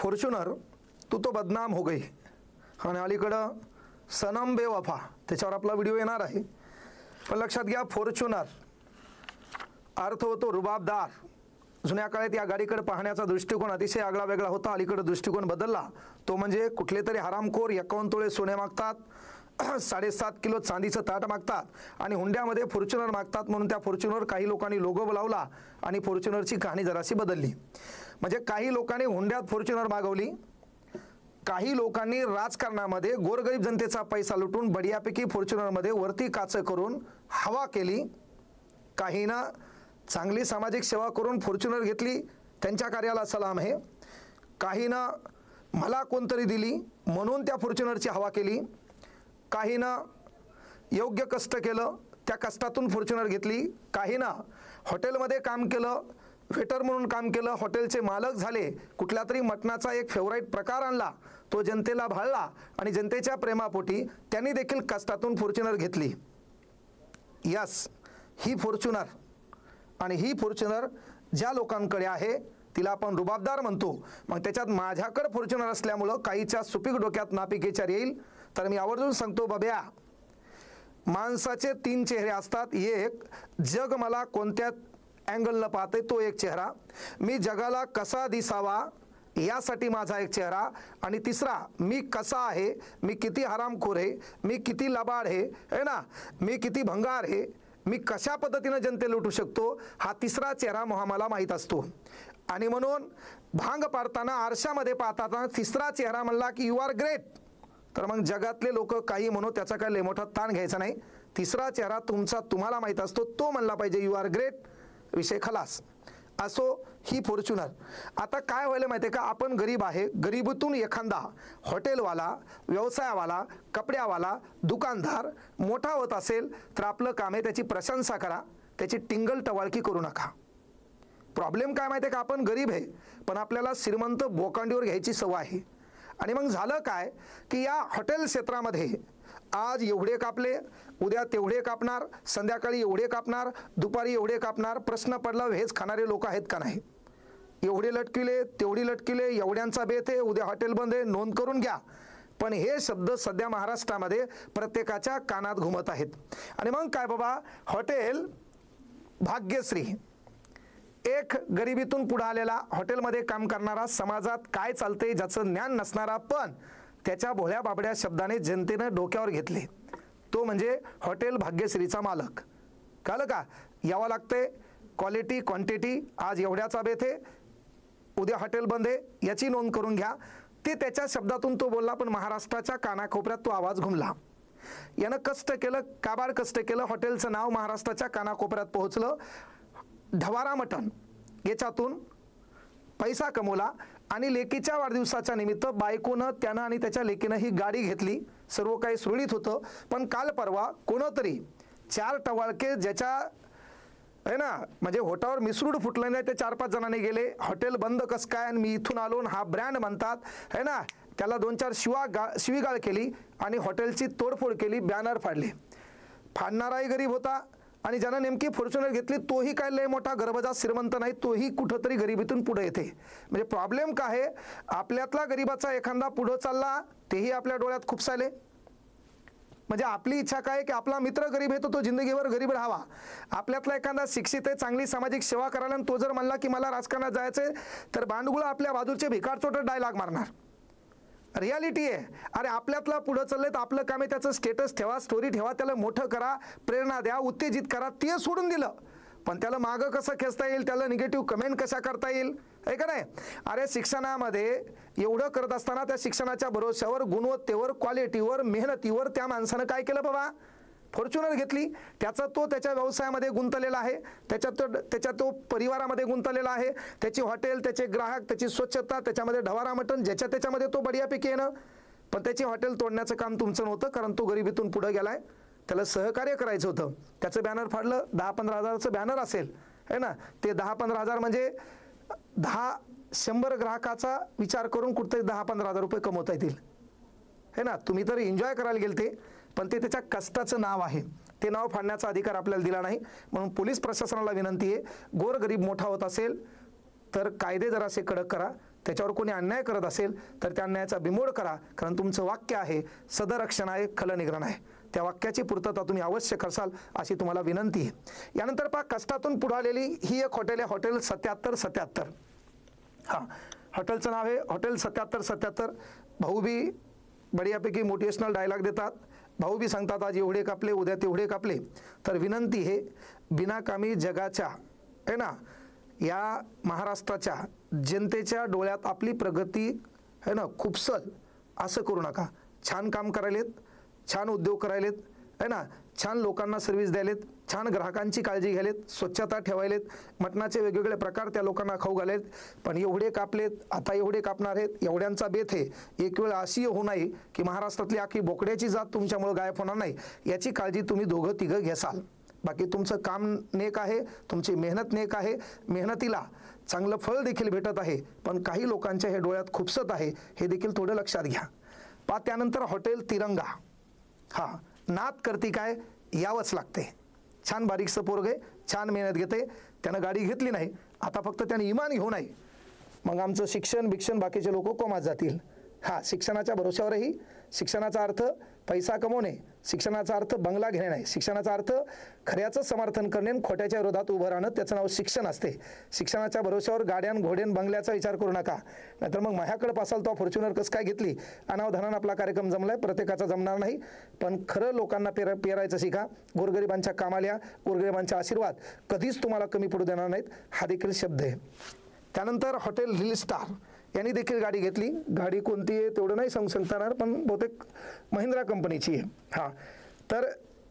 Fortuner तू तो बदनाम हो गई आणि अलीकडं सनम बेवफा त्याच्यावर आपला व्हिडिओ येणार आहे. पण लक्षात घ्या, फॉर्च्युनर अर्थ होतो रुबाबदार. जुन्या काळात या गाडीकडे पाहण्याचा दृष्टिकोन अतिशय आगळा वेगळा होता. अलीकडे दृष्टिकोन बदलला. तो म्हणजे कुठले तरी हरामखोर 51 तोळे सोने मागतात, 7.5 किलो चांदीचं ताट मागतात आणि हुंड्यामध्ये फॉर्च्युनर मागतात. म्हणून त्या फॉर्च्युनर काही लोकांनी लोगो बोलावला आणि फॉर्च्युनरची कहाणी जराशी बदलली. म्हणजे काही लोकांनी हुंड्यात फॉर्च्युनर मागवली, काही लोकांनी राजकारणामध्ये गोरगरीब जनतेचा पैसा लुटून बढियापैकी फॉर्च्युनरमध्ये वरती काच करून हवा केली. काहींना चांगली सामाजिक सेवा करून फॉर्च्युनर घेतली, त्यांच्या कार्याला सलाम आहे. काहींना मला कोणतरी दिली म्हणून त्या फॉर्च्युनरची हवा केली. काहींना योग्य कष्ट केलं, त्या कष्टातून फॉर्च्युनर घेतली. काहींना हॉटेलमध्ये काम केलं, वेटर म्हणून काम केलं, हॉटेलचे मालक झाले, कुठल्या तरी मटणाचा एक फेवराईट प्रकार आणला, तो जनतेला भाळला आणि जनतेच्या प्रेमापोटी त्यांनी देखील कष्टातून फॉर्च्युनर घेतली. यस, ही फॉर्च्युनर आणि ही फॉर्च्युनर ज्या लोकांकडे आहे तिला आपण रुबाबदार म्हणतो. मग त्याच्यात माझ्याकडे फॉर्च्युनर असल्यामुळं काहीच्या सुपीक डोक्यात नापिकेचार येईल. तर मी आवर्जून सांगतो, बाब्या, माणसाचे 3 चेहरे असतात. एक, जग मला कोणत्या अँगलनं पाहते तो एक चेहरा, मी जगाला कसा दिसावा यासाठी माझा एक चेहरा, आणि तिसरा, मी कसा आहे, मी किती हरामखोर आहे, मी किती लबाड आहे ना, मी किती भंगार आहे, मी कशा पद्धतीनं जनते लुटू शकतो, हा तिसरा चेहरा मला माहीत असतो. आणि म्हणून भांग पाडताना आरशामध्ये पाहताना तिसरा चेहरा म्हणला की यू आर ग्रेट, तर मग जगातले लोक काही म्हणू त्याचा काय लय मोठा ताण घ्यायचा नाही. तिसरा चेहरा तुमचा तुम्हाला माहीत असतो, तो म्हणला पाहिजे यू आर ग्रेट, विषय खलास. असो ही फॉर्च्युनर. आता काय व्हायला माहिती आहे का, आपण गरीब आहे, गरिबीतून एखादा हॉटेलवाला, व्यवसायवाला, कपड्यावाला, दुकानदार मोठा होत असेल तर आपलं काम आहे त्याची प्रशंसा करा, त्याची टिंगल टवाळकी करू नका. प्रॉब्लेम काय माहिती आहे का, आपण गरीब आहे पण आपल्याला श्रीमंत बोकांडीवर घ्यायची सवय आहे. आणि मग झालं काय की या हॉटेल क्षेत्रामध्ये आज एवढे कापले, उद्या तेवढे कापणार, संध्याकाळी एवढे कापणार, दुपारी एवढे कापणार. प्रश्न पडला, व्हेज खाणारे लोक आहेत का नाही? एवढे लटकिले, तेवढी लटकिले, एवढ्यांचा बेत आहे, उद्या हॉटेल बंद आहे, नोंद करून घ्या. पण हे शब्द सध्या महाराष्ट्रामध्ये प्रत्येकाच्या कानात घुमत आहेत. आणि मग काय बाबा, हॉटेल भाग्यश्री, एक गरिबीतून पुढे आलेला हॉटेलमध्ये काम करणारा, समाजात काय चालते ज्याचं ज्ञान नसणारा, पण त्याच्या भोळ्या बाबड्या शब्दाने जनतेनं डोक्यावर घेतले, तो म्हणजे हॉटेल भाग्यश्रीचा मालक. कळलं का? यावं लागते, क्वालिटी क्वांटिटी, आज एवढ्याचा बेत आहे, उद्या हॉटेल बंद आहे, याची नोंद करून घ्या. ते त्याच्या शब्दातून तो बोलला, पण महाराष्ट्राच्या कानाकोपऱ्यात तो आवाज घुमला. यानं कष्ट केलं, काबाड कष्ट केलं, हॉटेलचं नाव महाराष्ट्राच्या कानाकोपऱ्यात पोहोचलं. ढवारा मटण याच्यातून पैसा कमवला आणि लेकीच्या वाढदिवसाच्या निमित्त बायकोनं, त्यानं आणि त्याच्या लेकीनं ही गाडी घेतली. सर्व काही सुरळीत होतं. पण काल परवा कोणतरी 4 टवाळके, ज्याच्या आहे ना म्हणजे होटावर मिसरूड फुटलं नाही, ते 4-5 जणांनी गेले, हॉटेल बंद कसं काय आणि मी इथून आलो, हा ब्रँड म्हणतात है ना, त्याला 2-4 शिवीगाळ केली आणि हॉटेलची तोडफोड केली, बॅनर फाडले. फाडणाराही गरीब होता आणि ज्यानं नेमकी फॉर्च्युनर घेतली तोही काय लय मोठा गर्भजात श्रीमंत नाही, तोही कुठंतरी गरिबीतून पुढे येते. म्हणजे प्रॉब्लेम काय आहे, आपल्यातला गरीबाचा एखादा पुढं चालला तेही आपल्या डोळ्यात खुपसायले. म्हणजे आपली इच्छा काय की आपला मित्र गरीब आहे तो जिंदगीभर गरीब राहावा. आपल्यातला एखादा शिक्षित आहे, चांगली सामाजिक सेवा करायला, तो जर म्हणला की मला राजकारणात जायचंय, तर बांडगुळा आपल्या बाजूचे भिकारचोट डायलॉग मारणार. रियालिटी आहे. अरे आपल्यातला पुढं चाललंय तर आपलं काम आहे त्याचं स्टेटस ठेवा, स्टोरी ठेवा, त्याला मोठं करा, प्रेरणा द्या, उत्तेजित करा. ते सोडून दिलं पण त्याला मागं कसं खेचता येईल, त्याला निगेटिव्ह कमेंट कशा करता येईल, आहे का नाही? अरे शिक्षणामध्ये एवढं करत असताना त्या शिक्षणाच्या भरोश्यावर, गुणवत्तेवर, क्वालिटीवर, मेहनतीवर त्या माणसानं काय केलं बाबा, फॉर्च्युनर घेतली. त्याचा तो त्याच्या व्यवसायामध्ये गुंतलेला आहे, त्याच्या तो परिवारामध्ये गुंतलेला आहे, त्याची हॉटेल, त्याचे ग्राहक, त्याची स्वच्छता, त्याच्यामध्ये ढवारा मटण, त्याच्यामध्ये तो बढियापैकी आहे ना. पण त्याची हॉटेल तोडण्याचं काम तुमचं नव्हतं, कारण तो गरिबीतून पुढे गेलाय, त्याला सहकार्य करायचं होतं. त्याचं बॅनर फाडलं, 10-15 हजाराचं बॅनर असेल है ना, ते 10-15 हजार म्हणजे 10-100 ग्राहकाचा विचार करून कुठेतरी 10-15 हजार रुपये कमवता येतील है ना. तुम्ही तर एन्जॉय करायला गेलते, पण ते त्याच्या कष्टाचं नाव आहे, ते नाव फाडण्याचा अधिकार आपल्याला दिला नाही. म्हणून पोलीस प्रशासनाला विनंती आहे, गोरगरीब मोठा होत असेल तर कायदे जरासे कडक करा, त्याच्यावर कोणी अन्याय करत असेल तर त्या अन्यायाचा बिमोड करा, कारण तुमचं वाक्य आहे सदरक्षण आहे खलनिग्रहण आहे, त्या वाक्याची पूर्तता तुम्ही अवश्य करसाल अशी तुम्हाला विनंती आहे। यानंतर पहा कष्टातून पुढे आलेली ही एक हॉटेल आहे, हॉटेल 7777। हां, हॉटेलचं नाव आहे हॉटेल 7777। भाऊ बी बढियापैकी मोटिवेशनल डायलॉग देतात, भाऊ बी सांगतात आज एवढे कापले उद्या तेवढे कापले। तर विनंती आहे बिनाकामी जगाच्या आहे ना या महाराष्ट्राच्या जनतेच्या डोळ्यात आपली प्रगती आहे ना खुपसल असं करू नका। छान काम करायलेत, छान उद्योग करायलेत आहे ना, छान लोकांना सर्व्हिस द्यायलेत, छान ग्राहकांची काळजी घ्यायलेत, स्वच्छता ठेवायलेत, मटणाचे वेगवेगळे प्रकार त्या लोकांना खाऊ घालेत, पण एवढे कापलेत आता एवढे कापणार आहेत, एवढ्यांचा बेत आहे। एक वेळ अशी होऊ नये की महाराष्ट्रातली आखी बोकड्याची जात तुमच्यामुळे गायब होणार नाही, याची काळजी तुम्ही दोघं तिघं घ्याल। बाकी तुमचं काम नेक आहे, तुमची मेहनत नेक आहे, मेहनतीला चांगलं फळ देखील भेटत आहे, पण काही लोकांच्या हे डोळ्यात खुपसत आहे, हे देखील थोडं लक्षात घ्या। पहा त्यानंतर हॉटेल तिरंगा। हां, नात करती काय यावंच लागते। छान बारीकसं पोरगे, छान मेहनत घेते, त्यानं गाडी घेतली नाही, आता फक्त त्याने इमान घेऊ नये, मग आमचं शिक्षण बाकीचे लोक कोमात जातील। हां, शिक्षणाच्या भरोश्यावरही, शिक्षणाचा अर्थ पैसा कमवणे, शिक्षणाचा अर्थ बंगला घेणे नाही, शिक्षणाचा अर्थ खऱ्याचं समर्थन करणे, खोट्याच्या विरोधात उभं राहणं, त्याचं नाव शिक्षण असते। शिक्षणाच्या भरोश्यावर गाड्यान घोड्यान बंगल्याचा विचार करू नका, नाहीतर मग माझ्याकडे पासाल तो फॉर्च्युनर कसं काय घेतली, अनावधानानं आपला कार्यक्रम जमलाय, प्रत्येकाचा जमणार नाही, पण खरं लोकांना पेरायचं शिका, गोरगरिबांच्या कामाला, गोरगरिबांचा आशीर्वाद कधीच तुम्हाला कमी पडू देणार नाहीत, हा देखील शब्द आहे। त्यानंतर हॉटेल हिल स्टार यांनी देखील गाडी घेतली, गाडी कोणती आहे तेवढं नाही सांगता येणार, पण बहुतेक महिंद्रा कंपनीची आहे। हां, तर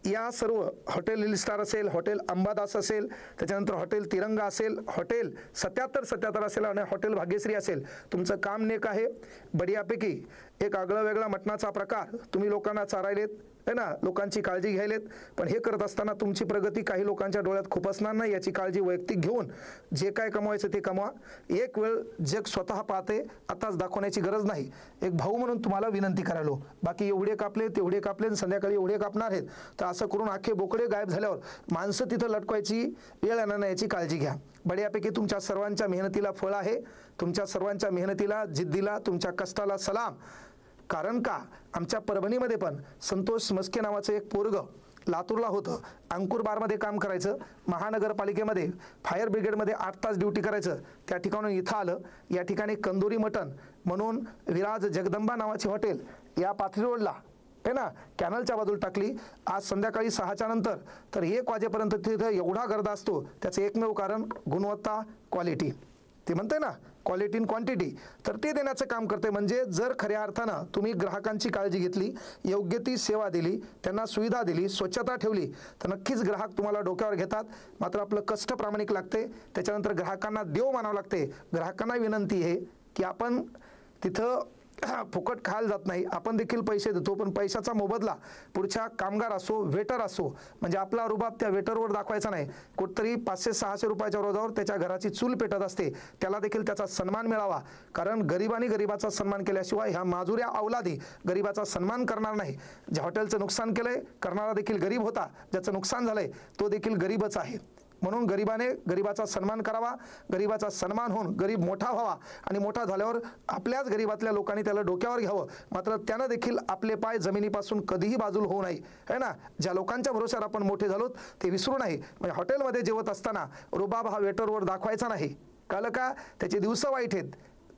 या सर्व हॉटेल हिल स्टार असेल, हॉटेल अंबादास असेल, त्याच्यानंतर हॉटेल तिरंगा असेल, हॉटेल 7777 असेल आणि हॉटेल भाग्यश्री असेल, तुमचं काम नेक आहे, बढियापैकी एक आगळा वेगळा मटणाचा प्रकार तुम्ही लोकांना चारायलेत आहे ना, लोकांची काळजी घ्यायलेत, पण हे करत असताना तुमची प्रगती काही लोकांच्या डोळ्यात खुपसणार नाही याची काळजी वैयक्तिक घेऊन जे काय कमवायचं ते कमवा। एक वेळ जग स्वतः पाहते, आताच दाखवण्याची गरज नाही, एक भाऊ म्हणून तुम्हाला विनंती करायलो, बाकी एवढे कापले तेवढे कापले संध्याकाळी एवढे कापणार आहेत, तर असं करून अख्खे बोकडे गायब झाल्यावर माणसं तिथं लटकवायची वेळ येणार नाही याची काळजी घ्या। बढियापैकी तुमच्या सर्वांच्या मेहनतीला फळ आहे, तुमच्या सर्वांच्या मेहनतीला, जिद्दीला, तुमच्या कष्टाला सलाम। कारण का आमच्या परभणीमध्ये पण संतोष मस्के नावाचं एक पोरगं लातूरला होतं, अंकुर बारमध्ये काम करायचं, महानगरपालिकेमध्ये फायर ब्रिगेडमध्ये 8 तास ड्युटी करायचं, त्या ठिकाणून इथं आलं, या ठिकाणी कंदोरी मटण म्हणून विराज जगदंबा नावाची हॉटेल या पाथरी रोडला आहे ना कॅनलच्या बाजूला टाकली। आज संध्याकाळी 6च्या नंतर तर 1 वाजेपर्यंत तिथं एवढा गर्दा असतो, त्याचं एकमेव कारण गुणवत्ता, क्वालिटी, ते म्हणते ना क्वालिटी इन क्वांटिटी, तर ते देण्याचं काम करते। म्हणजे जर खऱ्या अर्थानं तुम्ही ग्राहकांची काळजी घेतली, योग्य ती सेवा दिली, त्यांना सुविधा दिली, स्वच्छता ठेवली, तर नक्कीच ग्राहक तुम्हाला डोक्यावर घेतात। मात्र आपलं कष्ट प्रामाणिक लागते, त्याच्यानंतर ग्राहकांना देव मानावं लागते। ग्राहकांना विनंती आहे की आपण तिथं फुकट खायला जात नाही, आपण देखील पैसे देतो, पण पैशाचा मोबदला पुढच्या कामगार असो, वेटर असो, म्हणजे आपला रुबाब त्या वेटरवर दाखवायचा नाही। कुठतरी 500-600 रुपयाच्या रोजावर त्याच्या घराची चूल पेटत असते, त्याला देखील त्याचा सन्मान मिळावा, कारण गरिबांनी गरिबाचा सन्मान केल्याशिवाय ह्या माजुऱ्या अवलादी गरिबाचा सन्मान करणार नाही। ज्या हॉटेलचं नुकसान केलंय करणारा देखील गरीब होता, ज्याचं नुकसान झालंय तो देखील गरीबच आहे, म्हणून गरिबाने गरिबाचा सन्मान करावा, गरिबाचा सन्मान होऊन गरीब मोठा व्हावा आणि मोठा झाल्यावर आपल्याच गरीबातल्या लोकांनी त्याला डोक्यावर घ्यावं, मात्र त्यानं देखील आपले पाय जमिनीपासून कधीही बाजूला होऊ नये है ना। ज्या लोकांच्या भरोश्यावर आपण मोठे झालोत ते विसरू नये। म्हणजे हॉटेलमध्ये जेवत असताना रुबाब हा वेटरवर दाखवायचा नाही, कळलं का? त्याचे दिवस वाईट आहेत,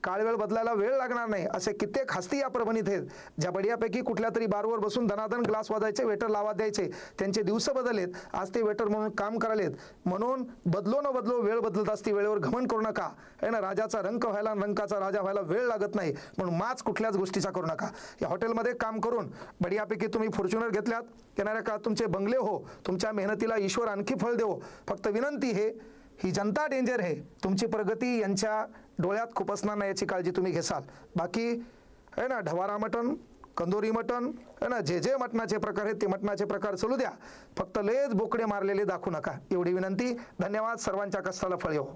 काळ वेळ बदलायला वेळ लागणार नाही, असे कित्येक हस्ती या परभणीत आहेत ज्या बढियापैकी कुठल्या तरी बारवर बसून धनाधन ग्लास वाजायचे, वेटर लावा द्यायचे, त्यांचे दिवस बदललेत, आज ते वेटर म्हणून काम करालेत। म्हणून बदलो न बदलो वेळ बदलत असती, वेळेवर घमंड करू नका है ना। राजाचा रंक व्हायला, रंकाचा राजा व्हायला वेळ लागत नाही, म्हणून माच कुठल्याच गोष्टीचा करू नका। या हॉटेलमध्ये काम करून बढियापैकी तुम्ही फॉर्च्युनर घेतल्यात, येणाऱ्या काळात तुमचे बंगले हो, तुमच्या मेहनतीला ईश्वर आणखी फळ देवो। फक्त विनंती आहे, ही जनता डेंजर आहे, तुमची प्रगती यांच्या डोळ्यात खुपसणार नाही याची काळजी तुम्ही घेसाल। बाकी है ना ढवारा मटण, कंदोरी मटण है ना, जे जे मटणाचे प्रकार आहेत ते मटणाचे प्रकार चालू द्या, फक्त लेज बोकडे मारलेले दाखवू नका, एवढी विनंती। धन्यवाद, सर्वांच्या कष्टाला फळ येवो।